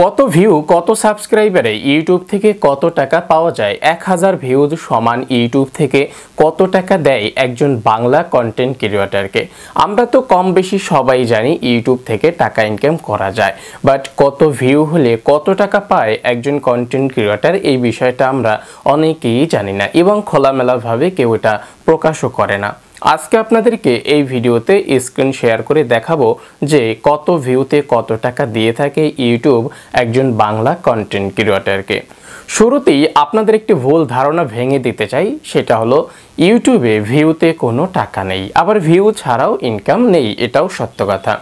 কত ভিউ কত সাবস্ক্রাইবারে ইউটিউব থেকে কত টাকা পাওয়া যায় 1000 ভিউজ সমান ইউটিউব থেকে কত টাকা দেয় একজন বাংলা কন্টেন্ট ক্রিয়েটরকে। আমরা তো কম বেশি সবাই জানি ইউটিউব থেকে টাকা ইনকাম করা যায়, বাট কত ভিউ হলে কত টাকা পায় একজন কন্টেন্ট ক্রিয়েটর এই বিষয়টা আমরা অনেকেই জানি না এবং খোলামেলাভাবে কেউ এটা প্রকাশও করে না। আজকে আপনাদেরকে এই ভিডিওতে স্ক্রিন শেয়ার করে দেখাবো যে কত ভিউতে কত টাকা দিয়ে থাকে ইউটিউব একজন বাংলা কন্টেন্ট ক্রিয়েটরকে। শুরুতেই আপনাদের একটি ভুল ধারণা ভেঙে দিতে চাই, সেটা হলো ইউটিউবে ভিউতে কোনো টাকা নেই, আবার ভিউ ছাড়াও ইনকাম নেই, এটাও সত্য কথা।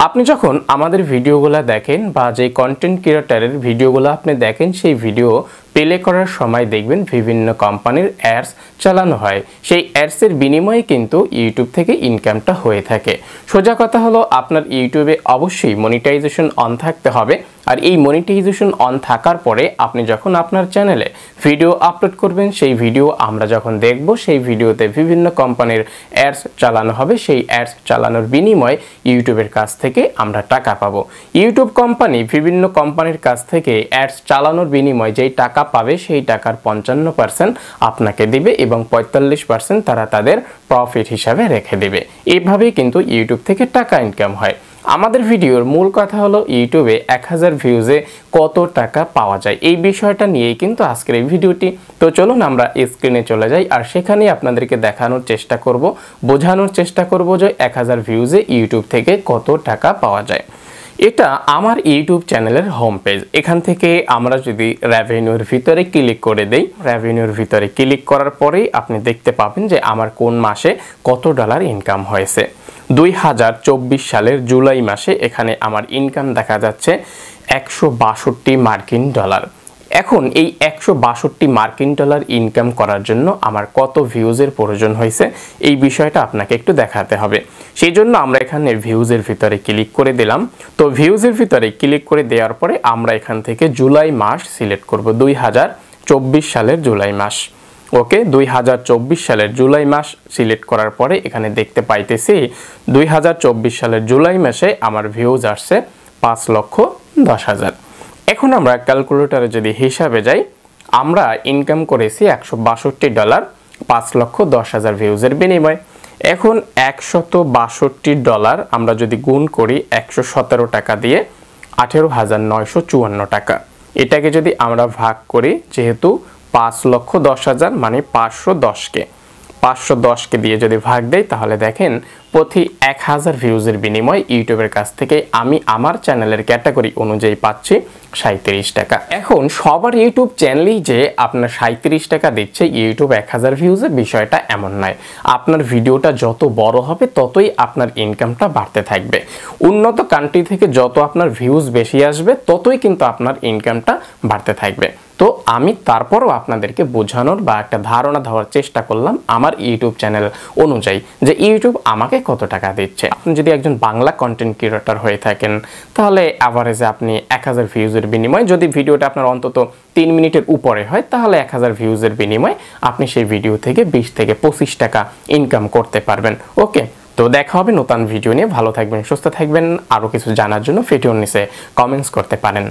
আপনি যখন আমাদের ভিডিওগুলো দেখেন বা যে কন্টেন্ট ক্রিয়েটরের ভিডিওগুলো আপনি দেখেন, সেই ভিডিও প্লে করার সময় দেখবেন বিভিন্ন কোম্পানির অ্যাডস চালানো হয়, সেই অ্যাডসের বিনিময়ে কিন্তু ইউটিউব থেকে ইনকামটা হয়ে থাকে। সোজা কথা হলো আপনার ইউটিউবে অবশ্যই মনিটাইজেশন অন থাকতে হবে, আর এই মনিটাইজেশন অন থাকার পরে আপনি যখন আপনার চ্যানেলে ভিডিও আপলোড করবেন, সেই ভিডিও আমরা যখন দেখব, সেই ভিডিওতে বিভিন্ন কোম্পানির অ্যাডস চালানো হবে, সেই অ্যাডস চালানোর বিনিময়ে ইউটিউবের কাছ থেকে আমরা টাকা পাবো। ইউটিউব কোম্পানি বিভিন্ন কোম্পানির কাছ থেকে অ্যাডস চালানোর বিনিময়ে যেই টাকা পাবে, সেই টাকার 55% আপনাকে দিবে এবং 45% তারা তাদের প্রফিট হিসাবে রেখে দেবে। এইভাবেই কিন্তু ইউটিউব থেকে টাকা ইনকাম হয়। আমাদের ভিডিওর মূল কথা হলো ইউটিউবে 1000 ভিউজে কত টাকা পাওয়া যায়, এই বিষয়টা নিয়েই কিন্তু আজকের এই ভিডিওটি। তো চলুন আমরা স্ক্রিনে চলে যাই, আর সেখানেই আপনাদেরকে দেখানোর চেষ্টা করব, বোঝানোর চেষ্টা করব যে 1000 ভিউজে ইউটিউব থেকে কত টাকা পাওয়া যায়। এটা আমার ইউটিউব চ্যানেলের হোম পেজ। এখান থেকে আমরা যদি রেভিনিউর ভিতরে ক্লিক করে দেই, রেভিনিউর ভিতরে ক্লিক করার পরেই আপনি দেখতে পাবেন যে আমার কোন মাসে কত ডলার ইনকাম হয়েছে। 2024 সালের জুলাই মাসে এখানে আমার ইনকাম দেখা যাচ্ছে 162 মার্কিন ডলার। এখন এই 162 মার্কিন ডলার ইনকাম করার জন্য আমার কত ভিউজের প্রয়োজন হয়েছে, এই বিষয়টা আপনাকে একটু দেখাতে হবে। সেই জন্য আমরা এখানে ভিউজের ভিতরে ক্লিক করে দিলাম। তো ভিউজের ভিতরে ক্লিক করে দেওয়ার পরে আমরা এখান থেকে জুলাই মাস সিলেক্ট করব, 2024 সালের জুলাই মাস। ওকে, 2024 সালের জুলাই মাস সিলেক্ট করার পরে এখানে দেখতে পাইতেছি 2024 সালের জুলাই মাসে আমার ভিউজ আসছে 5,10,000। এখন আমরা ক্যালকুলেটরে যদি হিসাবে যাই, আমরা ইনকাম করেছি 162 ডলার 5,10,000 ভিউজের বিনিময়ে। এখন 162 ডলার আমরা যদি গুণ করি 117 টাকা দিয়ে, 18,954 টাকা। এটাকে যদি আমরা ভাগ করি, যেহেতু 5,10,000 মানে 510কে দিয়ে যদি ভাগ দেই, তাহলে দেখেন প্রতি 1000 ভিউজের বিনিময়ে ইউটিউবের কাছ থেকে আমি আমার চ্যানেলের ক্যাটাগরি অনুযায়ী পাচ্ছি 37 টাকা। এখন সবার ইউটিউব চ্যানেলেই যে আপনার 37 টাকা দিচ্ছে ইউটিউব 1000 ভিউজে, বিষয়টা এমন নয়। আপনার ভিডিওটা যত বড় হবে ততই আপনার ইনকামটা বাড়তে থাকবে। উন্নত কান্ট্রি থেকে যত আপনার ভিউজ বেশি আসবে, ততই কিন্তু আপনার ইনকামটা বাড়তে থাকবে। তো আমি তারপরও আপনাদেরকে বোঝানোর বা একটা ধারণা দেওয়ার চেষ্টা করলাম আমার ইউটিউব চ্যানেল অনুযায়ী যে ইউটিউব আমাকে কত টাকা দিচ্ছে। আপনি যদি একজন বাংলা কন্টেন্ট ক্রিয়েটর হয়ে থাকেন, তাহলে অ্যাভারেজে আপনি 1000 ভিউজের বিনিময়ে, যদি ভিডিওটা আপনার অন্তত 3 মিনিটের উপরে হয়, তাহলে 1000 ভিউজের বিনিময়ে আপনি সেই ভিডিও থেকে 20 থেকে 25 টাকা ইনকাম করতে পারবেন। ওকে, তো দেখা হবে নতুন ভিডিও নিয়ে। ভালো থাকবেন, সুস্থ থাকবেন। আরও কিছু জানার জন্য ভিডিওর নিচে কমেন্টস করতে পারেন।